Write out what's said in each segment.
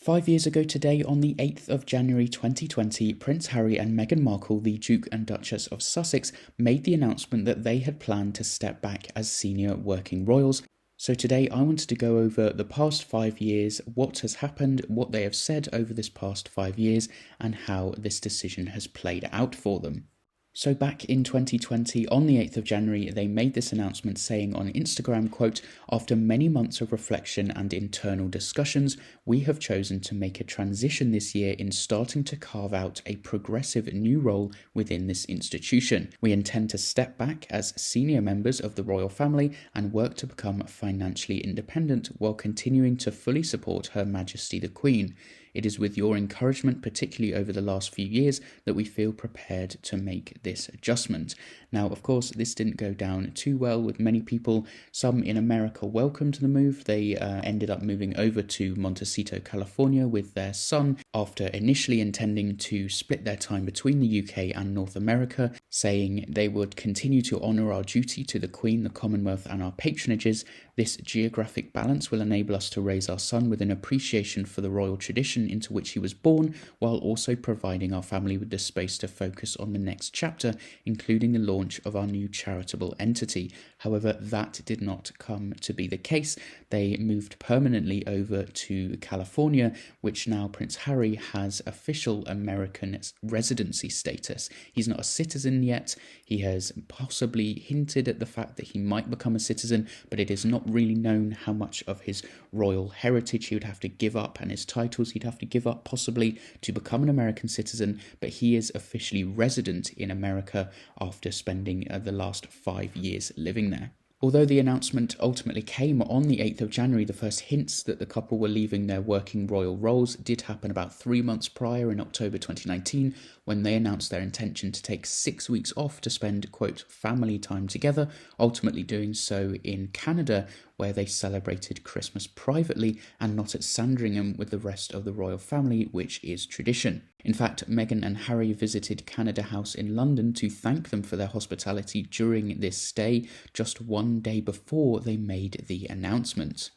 5 years ago today, on the 8th of January 2020, Prince Harry and Meghan Markle, the Duke and Duchess of Sussex, made the announcement that they had planned to step back as senior working royals. So today I wanted to go over the past 5 years, what has happened, what they have said over this past 5 years, and how this decision has played out for them. So back in 2020, on the 8th of January, they made this announcement saying on Instagram, quote, "After many months of reflection and internal discussions, we have chosen to make a transition this year in starting to carve out a progressive new role within this institution. We intend to step back as senior members of the royal family and work to become financially independent while continuing to fully support Her Majesty the Queen. It is with your encouragement, particularly over the last few years, that we feel prepared to make this adjustment." Now, of course, this didn't go down too well with many people. Some in America welcomed the move. They ended up moving over to Montecito, California with their son after initially intending to split their time between the UK and North America, saying they would continue to honour our duty to the Queen, the Commonwealth and our patronages. This geographic balance will enable us to raise our son with an appreciation for the royal tradition into which he was born, while also providing our family with the space to focus on the next chapter, including the launch of our new charitable entity. However, that did not come to be the case. They moved permanently over to California, which now Prince Harry has official American residency status. He's not a citizen yet. He has possibly hinted at the fact that he might become a citizen, but it is not really known how much of his royal heritage he would have to give up and his titles he'd have to give up possibly to become an American citizen, but he is officially resident in America after spending the last 5 years living there. Although the announcement ultimately came on the 8th of January, the first hints that the couple were leaving their working royal roles did happen about 3 months prior in October 2019, when they announced their intention to take 6 weeks off to spend, quote, family time together, ultimately doing so in Canada, where they celebrated Christmas privately and not at Sandringham with the rest of the royal family, which is tradition. In fact, Meghan and Harry visited Canada House in London to thank them for their hospitality during this stay, just 1 day before they made the announcement.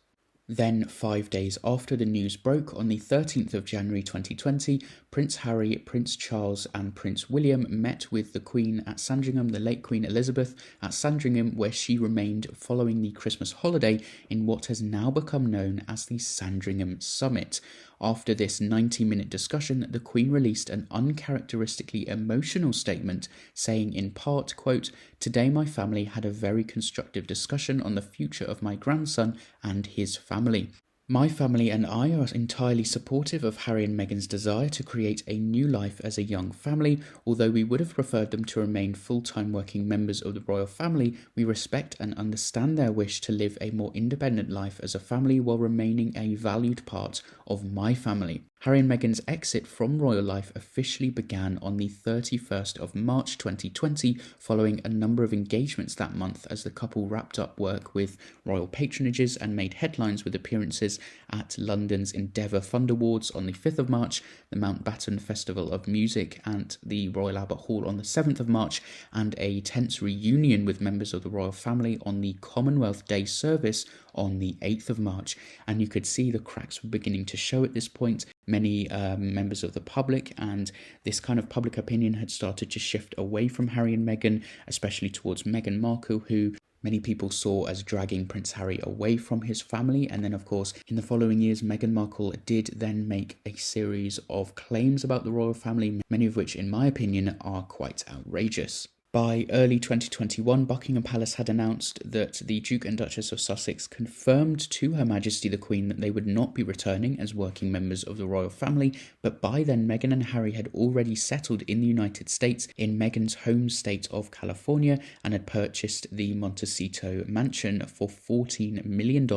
Then, 5 days after the news broke, on the 13th of January 2020, Prince Harry, Prince Charles and Prince William met with the Queen at Sandringham, the late Queen Elizabeth, at Sandringham, where she remained following the Christmas holiday in what has now become known as the Sandringham Summit. After this 90-minute discussion, the Queen released an uncharacteristically emotional statement saying in part, quote, "Today my family had a very constructive discussion on the future of my grandson and his family. My family and I are entirely supportive of Harry and Meghan's desire to create a new life as a young family. Although we would have preferred them to remain full-time working members of the royal family, we respect and understand their wish to live a more independent life as a family while remaining a valued part of my family." Harry and Meghan's exit from royal life officially began on the 31st of March 2020, following a number of engagements that month as the couple wrapped up work with royal patronages and made headlines with appearances at London's Endeavour Fund Awards on the 5th of March, the Mountbatten Festival of Music at the Royal Albert Hall on the 7th of March, and a tense reunion with members of the royal family on the Commonwealth Day service on the 8th of March. And you could see the cracks were beginning to show at this point. Many members of the public and this kind of public opinion had started to shift away from Harry and Meghan, especially towards Meghan Markle, who many people saw as dragging Prince Harry away from his family. And then, of course, in the following years, Meghan Markle did then make a series of claims about the royal family, many of which, in my opinion, are quite outrageous. By early 2021, Buckingham Palace had announced that the Duke and Duchess of Sussex confirmed to Her Majesty the Queen that they would not be returning as working members of the royal family, but by then Meghan and Harry had already settled in the United States in Meghan's home state of California and had purchased the Montecito mansion for $14 million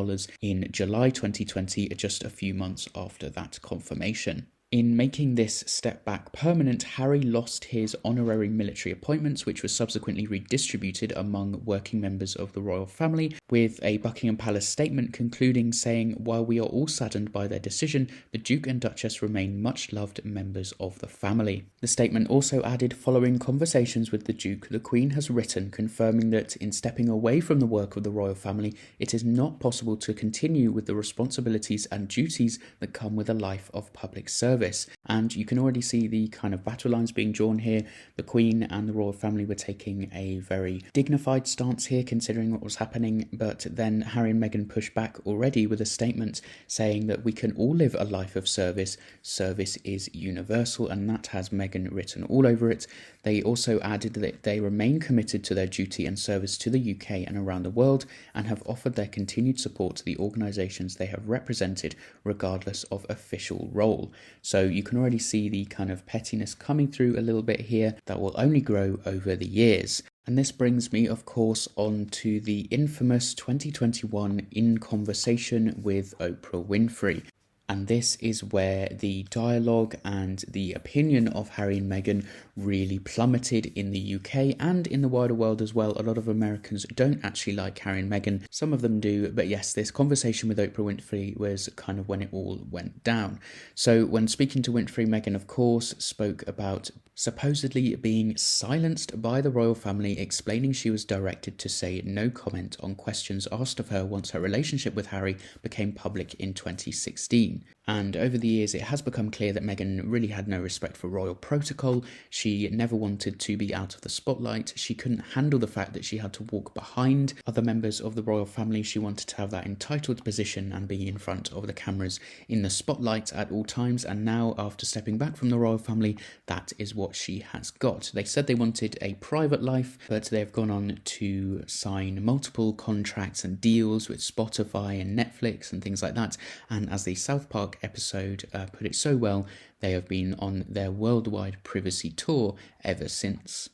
in July 2020, just a few months after that confirmation. In making this step back permanent, Harry lost his honorary military appointments, which was subsequently redistributed among working members of the royal family, with a Buckingham Palace statement concluding saying, "While we are all saddened by their decision, the Duke and Duchess remain much loved members of the family." The statement also added, "Following conversations with the Duke, the Queen has written confirming that in stepping away from the work of the royal family, it is not possible to continue with the responsibilities and duties that come with a life of public service." And you can already see the kind of battle lines being drawn here. The Queen and the royal family were taking a very dignified stance here, considering what was happening, but then Harry and Meghan pushed back already with a statement saying that we can all live a life of service. Service is universal, and that has Meghan written all over it. They also added that they remain committed to their duty and service to the UK and around the world, and have offered their continued support to the organisations they have represented, regardless of official role. So you can already see the kind of pettiness coming through a little bit here that will only grow over the years. And this brings me, of course, on to the infamous 2021 In Conversation with Oprah Winfrey. And this is where the dialogue and the opinion of Harry and Meghan really plummeted in the UK and in the wider world as well. A lot of Americans don't actually like Harry and Meghan. Some of them do, but yes, this conversation with Oprah Winfrey was kind of when it all went down. So when speaking to Winfrey, Meghan, of course, spoke about supposedly being silenced by the royal family, explaining she was directed to say no comment on questions asked of her once her relationship with Harry became public in 2016. And over the years, it has become clear that Meghan really had no respect for royal protocol. She never wanted to be out of the spotlight. She couldn't handle the fact that she had to walk behind other members of the royal family. She wanted to have that entitled position and be in front of the cameras in the spotlight at all times. And now, after stepping back from the royal family, that is what she has got. They said they wanted a private life, but they've gone on to sign multiple contracts and deals with Spotify and Netflix and things like that. And as the South Park episode put it so well, they have been on their worldwide privacy tour ever since.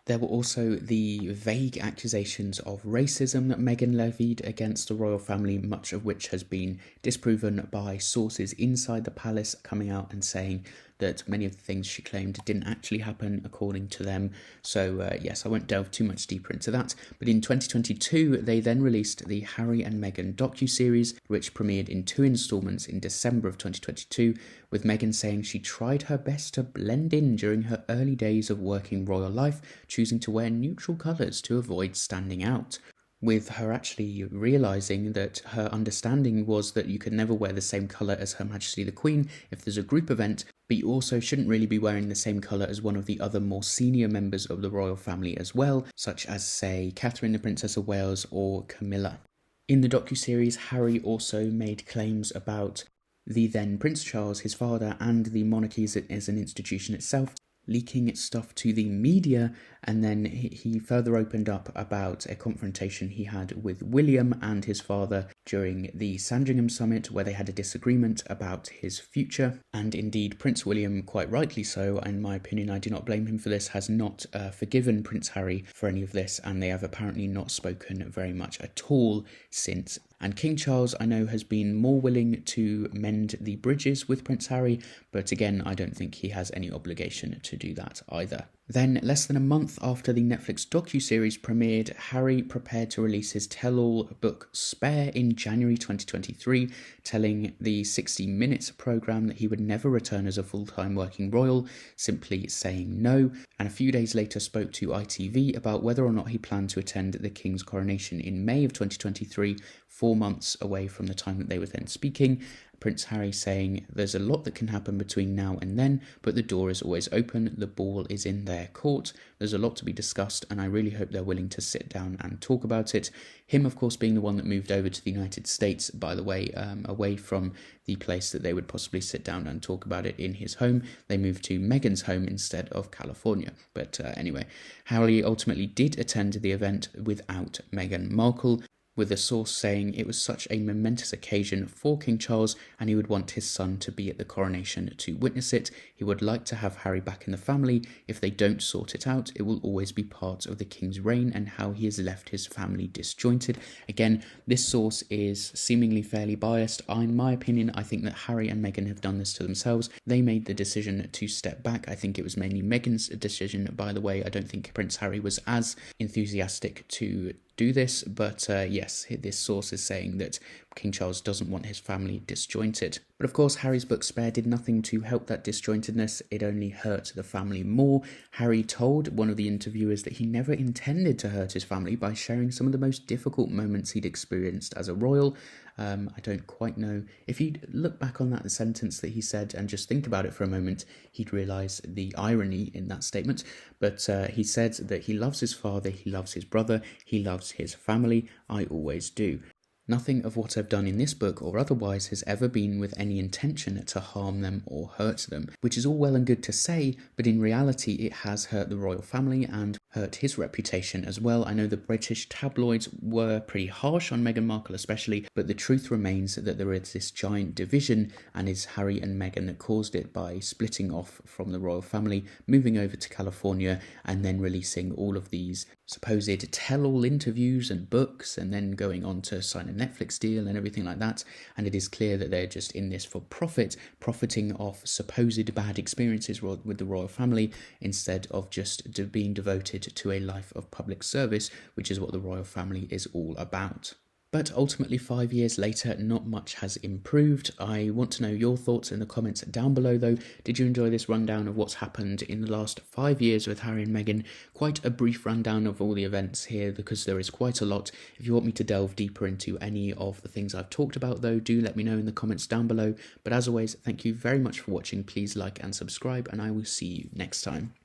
There were also the vague accusations of racism that Meghan levied against the royal family, much of which has been disproven by sources inside the palace coming out and saying that many of the things she claimed didn't actually happen according to them. So yes, I won't delve too much deeper into that. But in 2022, they then released the Harry and Meghan docuseries, which premiered in 2 installments in December of 2022, with Meghan saying she tried her best to blend in during her early days of working royal life, choosing to wear neutral colours to avoid standing out, with her actually realising that her understanding was that you could never wear the same colour as Her Majesty the Queen if there's a group event, but you also shouldn't really be wearing the same colour as one of the other more senior members of the royal family as well, such as, say, Catherine the Princess of Wales or Camilla. In the docuseries, Harry also made claims about the then Prince Charles, his father, and the monarchy as an institution itself, leaking stuff to the media, and then he further opened up about a confrontation he had with William and his father during the Sandringham summit, where they had a disagreement about his future. And indeed, Prince William, quite rightly so, in my opinion, I do not blame him for this, has not forgiven Prince Harry for any of this, and they have apparently not spoken very much at all since. And King Charles, I know, has been more willing to mend the bridges with Prince Harry, but again, I don't think he has any obligation to do that either. Then, less than a month after the Netflix docuseries premiered, Harry prepared to release his tell-all book Spare in January 2023, telling the 60 Minutes programme that he would never return as a full-time working royal, simply saying no, and a few days later spoke to ITV about whether or not he planned to attend the King's coronation in May of 2023, 4 months away from the time that they were then speaking. Prince Harry saying, "There's a lot that can happen between now and then, but the door is always open, the ball is in their court, there's a lot to be discussed, and I really hope they're willing to sit down and talk about it." Him, of course, being the one that moved over to the United States, by the way, away from the place that they would possibly sit down and talk about it in his home. They moved to Meghan's home instead of California. But anyway, Harry ultimately did attend the event without Meghan Markle. with a source saying it was such a momentous occasion for King Charles and he would want his son to be at the coronation to witness it. He would like to have Harry back in the family. If they don't sort it out, it will always be part of the king's reign and how he has left his family disjointed. Again, this source is seemingly fairly biased. In my opinion, I think that Harry and Meghan have done this to themselves. They made the decision to step back. I think it was mainly Meghan's decision, by the way. I don't think Prince Harry was as enthusiastic to do this, but yes, this source is saying that King Charles doesn't want his family disjointed. But of course, Harry's book Spare did nothing to help that disjointedness. It only hurt the family more. Harry told one of the interviewers that he never intended to hurt his family by sharing some of the most difficult moments he'd experienced as a royal. I don't quite know. If you look back on that sentence that he said and just think about it for a moment, he'd realise the irony in that statement. But he said that he loves his father, he loves his brother, he loves his family. I always do. Nothing of what I've done in this book or otherwise has ever been with any intention to harm them or hurt them, which is all well and good to say, but in reality it has hurt the royal family and hurt his reputation as well. I know the British tabloids were pretty harsh on Meghan Markle especially, but the truth remains that there is this giant division, and it's Harry and Meghan that caused it by splitting off from the royal family, moving over to California, and then releasing all of these supposed tell-all interviews and books, and then going on to sign a Netflix deal and everything like that. And it is clear that they're just in this for profit, profiting off supposed bad experiences with the royal family instead of just being devoted to a life of public service, which is what the royal family is all about. But ultimately, 5 years later, not much has improved. I want to know your thoughts in the comments down below though. Did you enjoy this rundown of what's happened in the last 5 years with Harry and Meghan? Quite a brief rundown of all the events here because there is quite a lot. If you want me to delve deeper into any of the things I've talked about though, do let me know in the comments down below. But as always, thank you very much for watching. Please like and subscribe, and I will see you next time.